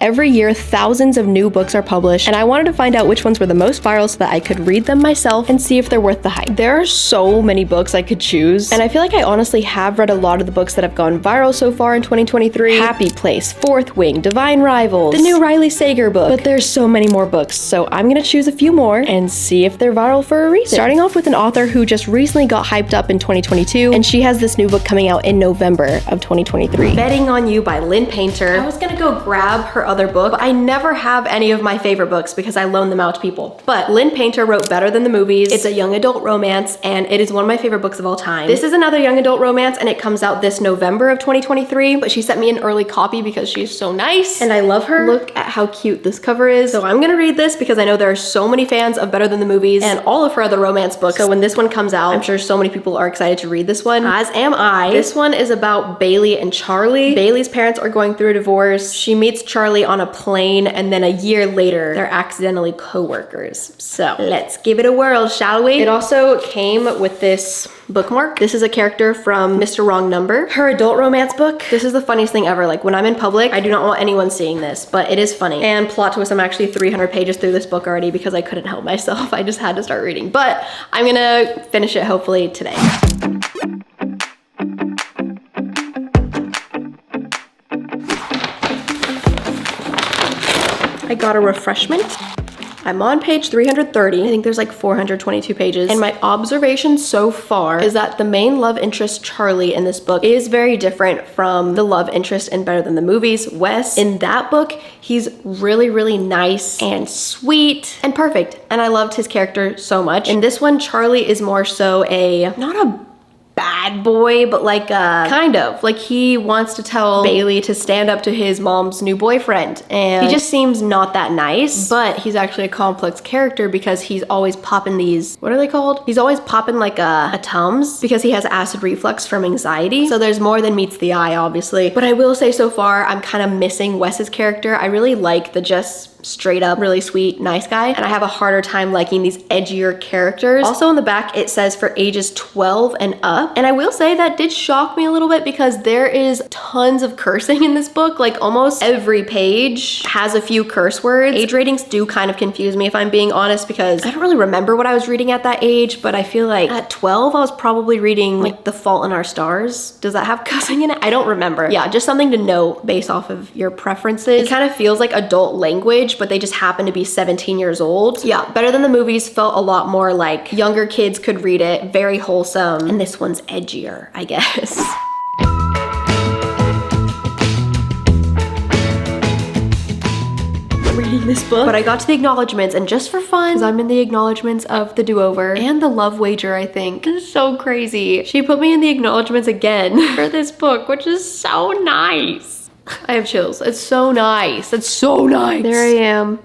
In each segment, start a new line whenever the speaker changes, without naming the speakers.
Every year, thousands of new books are published, and I wanted to find out which ones were the most viral so that I could read them myself and see if they're worth the hype. There are so many books I could choose, and I feel like I honestly have read a lot of the books that have gone viral so far in 2023. Happy Place, Fourth Wing, Divine Rivals, the new Riley Sager book, but there's so many more books, so I'm gonna choose a few more and see if they're viral for a reason. Starting off with an author who just recently got hyped up in 2022, and she has this new book coming out in November of 2023. Betting on You by Lynn Painter. I was gonna go grab her other book, but I never have any of my favorite books because I loan them out to people. But Lynn Painter wrote Better Than the Movies. It's a young adult romance, and it is one of my favorite books of all time. This is another young adult romance, and it comes out this November of 2023, but she sent me an early copy because she's so nice, and I love her. Look at how cute this cover is. So I'm gonna read this because I know there are so many fans of Better Than the Movies and all of her other romance books. So when this one comes out, I'm sure so many people are excited to read this one, as am I. This one is about Bailey and Charlie. Bailey's parents are going through a divorce. She meets Charlie on a plane, and then a year later, they're accidentally co-workers. So let's give it a whirl, shall we? It also came with this bookmark. This is a character from Mr. Wrong Number, her adult romance book. This is the funniest thing ever. Like, when I'm in public, I do not want anyone seeing this, but it is funny. And plot twist, I'm actually 300 pages through this book already because I couldn't help myself. I just had to start reading, but I'm gonna finish it hopefully today. I got a refreshment. I'm on page 330. I think there's like 422 pages. And my observation so far is that the main love interest, Charlie, in this book is very different from the love interest in Better Than the Movies, Wes. In that book, he's really, really nice and sweet and perfect. And I loved his character so much. In this one, Charlie is more so not a bad boy, but like kind of like he wants to tell Bailey to stand up to his mom's new boyfriend, and he just seems not that nice, but he's actually a complex character because he's always popping these, what are they called? He's always popping like a Tums because he has acid reflux from anxiety. So there's more than meets the eye, obviously. But I will say so far, I'm kind of missing Wes's character. I really like the just straight up, really sweet, nice guy, and I have a harder time liking these edgier characters. Also on the back, it says for ages 12 and up, and I will say that did shock me a little bit because there is tons of cursing in this book. Like almost every page has a few curse words. Age ratings do kind of confuse me if I'm being honest because I don't really remember what I was reading at that age, but I feel like at 12 I was probably reading like The Fault in Our Stars. Does that have cussing in it? I don't remember. Yeah, just something to note based off of your preferences. It kind of feels like adult language, but they just happen to be 17 years old. Yeah, Better Than the Movies felt a lot more like younger kids could read it, very wholesome, and this one's edgier, I guess. Reading this book, but I got to the acknowledgements, and just for fun, because I'm in the acknowledgements of The Do-Over and The Love Wager, I think. This is so crazy. She put me in the acknowledgements again for this book, which is so nice. I have chills. It's so nice. It's so nice. There I am.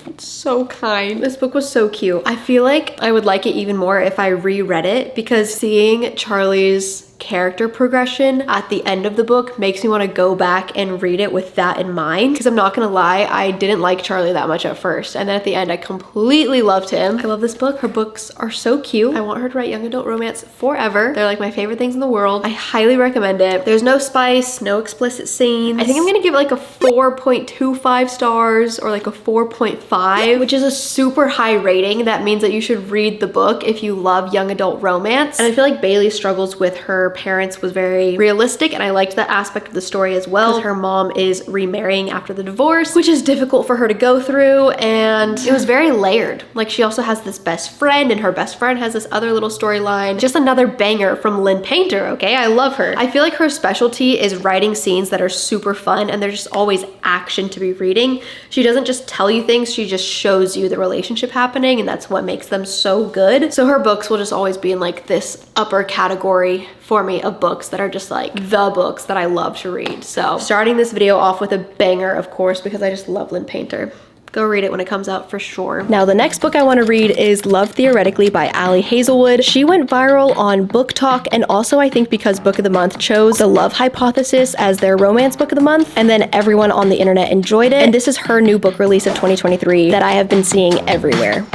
It's so kind. This book was so cute. I feel like I would like it even more if I reread it because seeing Charlie's character progression at the end of the book makes me want to go back and read it with that in mind, because I'm not gonna lie, I didn't like Charlie that much at first, and then at the end I completely loved him. I love this book. Her books are so cute. I want her to write young adult romance forever. They're like my favorite things in the world. I highly recommend it. There's no spice, no explicit scenes. I think I'm gonna give it like a 4.25 stars or like a 4.5, which is a super high rating. That means that you should read the book if you love young adult romance. And I feel like Bailey's struggles with her parents was very realistic, and I liked that aspect of the story as well. Her mom is remarrying after the divorce, which is difficult for her to go through, and it was very layered. Like, she also has this best friend, and her best friend has this other little storyline. Just another banger from Lynn Painter, okay? I love her. I feel like her specialty is writing scenes that are super fun, and there's just always action to be reading. She doesn't just tell you things, she just shows you the relationship happening, and that's what makes them so good. So her books will just always be in like this upper category for me of books that are just like the books that I love to read. So starting this video off with a banger, of course, because I just love Lynn Painter. Go read it when it comes out for sure. Now, the next book I want to read is Love Theoretically by Ali Hazelwood. She went viral on Book Talk, and also I think because Book of the Month chose The Love Hypothesis as their romance book of the month, and then everyone on the internet enjoyed it. And this is her new book release of 2023 that I have been seeing everywhere.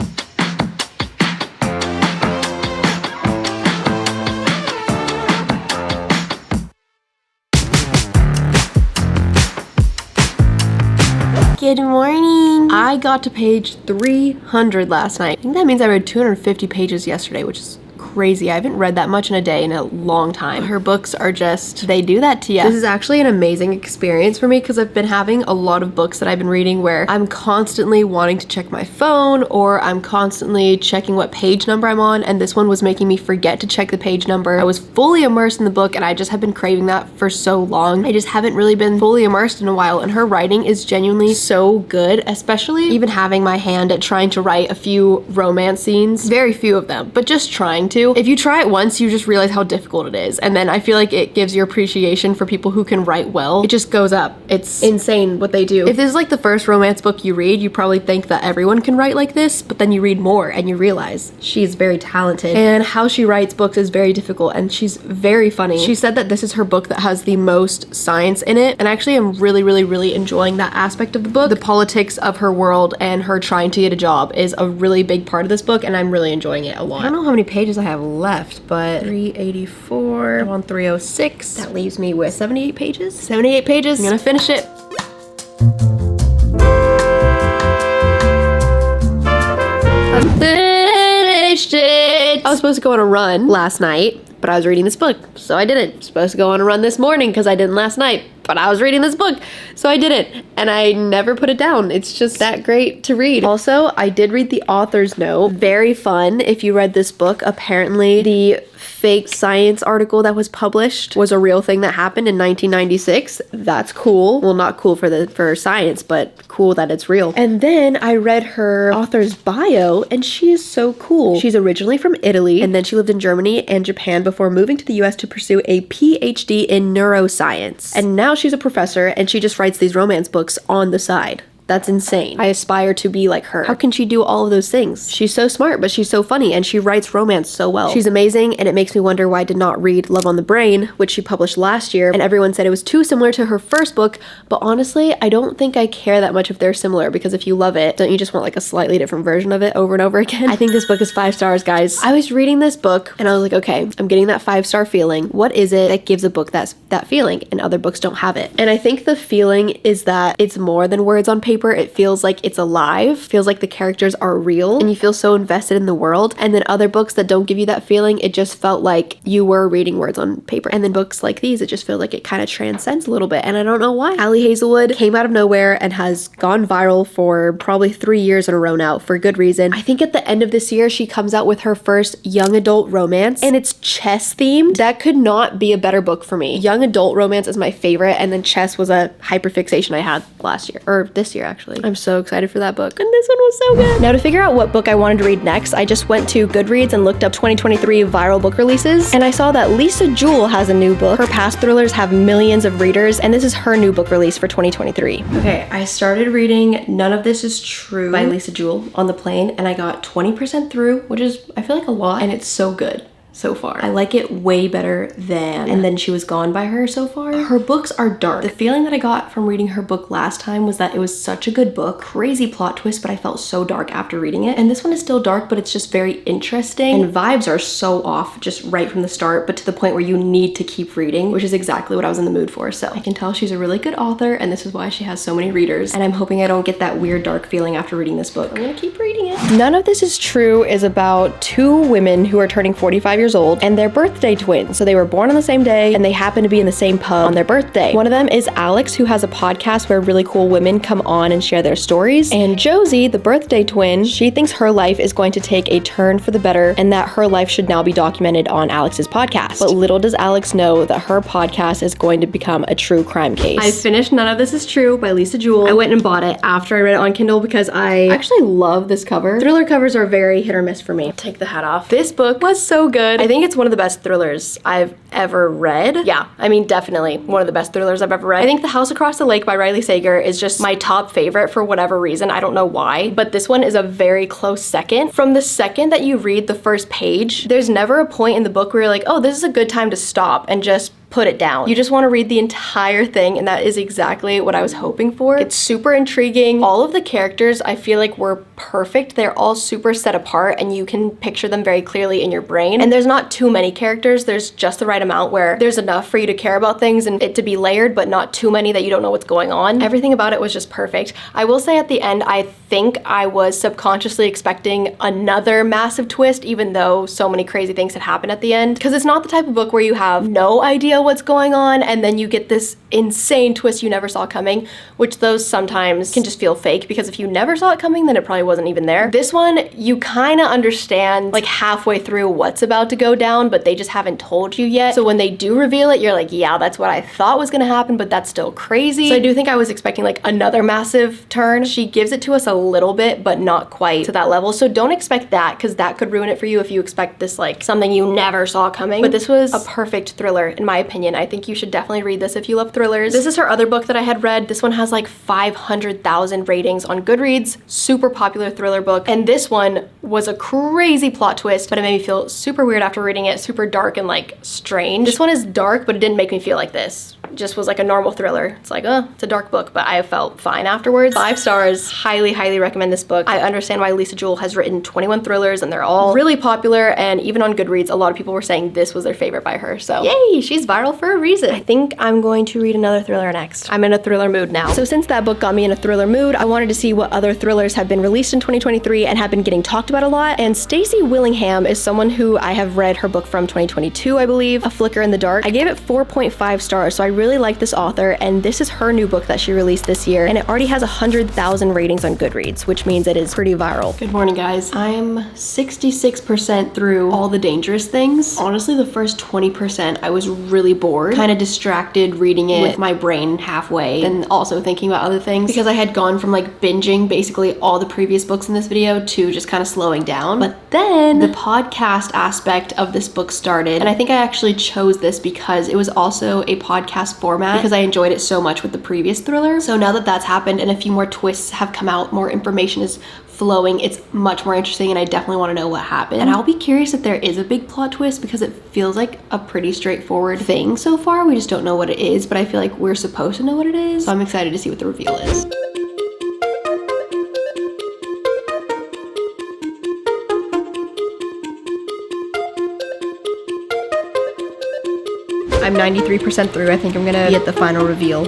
Good morning. I got to page 300 last night. I think that means I read 250 pages yesterday, which is crazy. I haven't read that much in a day in a long time. Her books are just, they do that to you. This is actually an amazing experience for me because I've been having a lot of books that I've been reading where I'm constantly wanting to check my phone or I'm constantly checking what page number I'm on, and this one was making me forget to check the page number. I was fully immersed in the book and I just have been craving that for so long. I just haven't really been fully immersed in a while, and her writing is genuinely so good, especially even having my hand at trying to write a few romance scenes. Very few of them, but just trying to. If you try it once, you just realize how difficult it is. And then I feel like it gives your appreciation for people who can write well. It just goes up. It's insane what they do. If this is like the first romance book you read, you probably think that everyone can write like this, but then you read more and you realize she's very talented. And how she writes books is very difficult, and she's very funny. She said that this is her book that has the most science in it, and actually I'm really enjoying that aspect of the book. The politics of her world and her trying to get a job is a really big part of this book, and I'm really enjoying it a lot. I don't know how many pages I have left, but 384. I'm on 306. That leaves me with 78 pages. 78 pages. I'm gonna finish it. I finished it. I was supposed to go on a run last night, but I was reading this book, so I didn't. I was supposed to go on a run this morning because I didn't last night, but I was reading this book, so I didn't. And I never put it down. It's just that great to read. Also, I did read the author's note. Very fun. If you read this book, apparently the fake science article that was published was a real thing that happened in 1996. That's cool. Well, not cool for science, but cool that it's real. And then I read her author's bio, and she is so cool. She's originally from Italy, and then she lived in Germany and Japan before moving to the US to pursue a PhD in neuroscience. And now she's a professor, and she just writes these romance books on the side. That's insane. I aspire to be like her. How can she do all of those things? She's so smart, but she's so funny, and she writes romance so well. She's amazing, and it makes me wonder why I did not read Love on the Brain, which she published last year, and everyone said it was too similar to her first book, but honestly, I don't think I care that much if they're similar, because if you love it, don't you just want like a slightly different version of it over and over again? I think this book is 5 stars, guys. I was reading this book, and I was like, okay, I'm getting that 5-star feeling. What is it that gives a book that feeling? And other books don't have it. And I think the feeling is that it's more than words on paper. It feels like it's alive, feels like the characters are real, and you feel so invested in the world. And then other books that don't give you that feeling, it just felt like you were reading words on paper. And then books like these, it just feels like it kind of transcends a little bit, and I don't know why. Ali Hazelwood came out of nowhere and has gone viral for probably 3 years in a row now, for good reason. I think at the end of this year, she comes out with her first young adult romance, and it's chess themed. That could not be a better book for me. Young adult romance is my favorite, and then chess was a hyperfixation I had last year, or this year actually. I'm so excited for that book, and this one was so good. Now, to figure out what book I wanted to read next, I just went to Goodreads and looked up 2023 viral book releases, and I saw that Lisa Jewell has a new book. Her past thrillers have millions of readers, and this is her new book release for 2023. Okay, I started reading None of This Is True by Lisa Jewell on the plane, and I got 20% through, which is, I feel like, a lot, and it's so good so far. I like it way better than And Then She Was Gone by her so far. Her books are dark. The feeling that I got from reading her book last time was that it was such a good book. Crazy plot twist, but I felt so dark after reading it. And this one is still dark, but it's just very interesting. And vibes are so off just right from the start, but to the point where you need to keep reading, which is exactly what I was in the mood for. So I can tell she's a really good author, and this is why she has so many readers. And I'm hoping I don't get that weird dark feeling after reading this book. I'm gonna keep reading it. None of This Is True is about 2 women who are turning 45 years old, and they're birthday twins. So they were born on the same day, and they happen to be in the same pub on their birthday. One of them is Alex, who has a podcast where really cool women come on and share their stories. And Josie, the birthday twin, she thinks her life is going to take a turn for the better, and that her life should now be documented on Alex's podcast. But little does Alex know that her podcast is going to become a true crime case. I finished None of This Is True by Lisa Jewell. I went and bought it after I read it on Kindle because I actually love this cover. Thriller covers are very hit or miss for me. Take the hat off. This book was so good. I think it's one of the best thrillers I've ever read. Yeah, I mean, definitely one of the best thrillers I've ever read. I think The House Across the Lake by Riley Sager is just my top favorite for whatever reason. I don't know why, but this one is a very close second. From the second that you read the first page, there's never a point in the book where you're like, oh, this is a good time to stop and just put it down. You just want to read the entire thing, and that is exactly what I was hoping for. It's super intriguing. All of the characters I feel like were perfect. They're all super set apart and you can picture them very clearly in your brain. And there's not too many characters. There's just the right amount where there's enough for you to care about things and it to be layered, but not too many that you don't know what's going on. Everything about it was just perfect. I will say at the end, I think I was subconsciously expecting another massive twist, even though so many crazy things had happened at the end. Because it's not the type of book where you have no idea what's going on and then you get this insane twist you never saw coming, which those sometimes can just feel fake, because if you never saw it coming, then it probably wasn't even there. This one, you kind of understand like halfway through what's about to go down, but they just haven't told you yet. So when they do reveal it, you're like, yeah, that's what I thought was gonna happen, but that's still crazy. So I do think I was expecting like another massive turn. She gives it to us a little bit, but not quite to that level. So don't expect that, because that could ruin it for you if you expect this like something you never saw coming. But this was a perfect thriller in my opinion. I think you should definitely read this if you love thrillers. This is her other book that I had read. This one has like 500,000 ratings on Goodreads. Super popular thriller book. And this one was a crazy plot twist, but it made me feel super weird after reading it. Super dark and like strange. This one is dark, but it didn't make me feel like this. It just was like a normal thriller. It's like, oh, it's a dark book, but I felt fine afterwards. 5 stars. Highly, highly recommend this book. I understand why Lisa Jewell has written 21 thrillers and they're all really popular, and even on Goodreads, a lot of people were saying this was their favorite by her. So yay, she's viral for a reason. I think I'm going to read another thriller next. I'm in a thriller mood now. So since that book got me in a thriller mood, I wanted to see what other thrillers have been released in 2023 and have been getting talked about a lot. And Stacey Willingham is someone who I have read her book from 2022, I believe, A Flicker in the Dark. I gave it 4.5 stars, so I really like this author, and this is her new book that she released this year, and it already has 100,000 ratings on Goodreads, which means it is pretty viral. Good morning, guys. I'm 66% through All the Dangerous Things. Honestly, the first 20% I was really bored, kind of distracted reading it with my brain halfway and also thinking about other things, because I had gone from like binging basically all the previous books in this video to just kind of slowing down. But then the podcast aspect of this book started, and I think I actually chose this because it was also a podcast format, because I enjoyed it so much with the previous thriller. So now that that's happened and a few more twists have come out, more information is flowing, it's much more interesting, and I definitely want to know what happened. And I'll be curious if there is a big plot twist, because it feels like a pretty straightforward thing so far. We just don't know what it is, but I feel like we're supposed to know what it is. So I'm excited to see what the reveal is. I'm 93% through. I think I'm gonna be at the final reveal.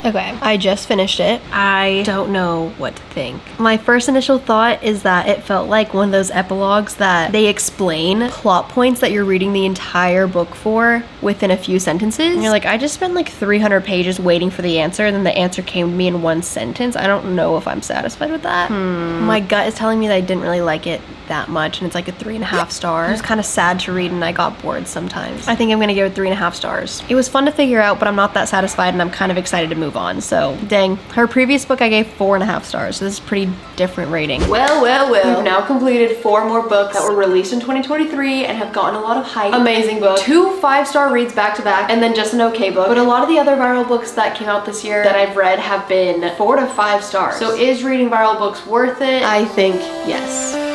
Okay, I just finished it. I don't know what to think. My first initial thought is that it felt like one of those epilogues that they explain plot points that you're reading the entire book for within a few sentences. And you're like, I just spent like 300 pages waiting for the answer, and then the answer came to me in one sentence. I don't know if I'm satisfied with that. My gut is telling me that I didn't really like it that much, and it's like a 3.5 star. It was kind of sad to read and I got bored sometimes. I think I'm gonna give it 3.5 stars. It was fun to figure out, but I'm not that satisfied, and I'm kind of excited to move on. So dang, her previous book I gave 4.5 stars, so this is a pretty different rating. Well. We've now completed 4 more books that were released in 2023 and have gotten a lot of hype. Amazing book. 2 5-star reads back to back, and then just an okay book. But a lot of the other viral books that came out this year that I've read have been 4 to 5 stars. So is reading viral books worth it? I think yes.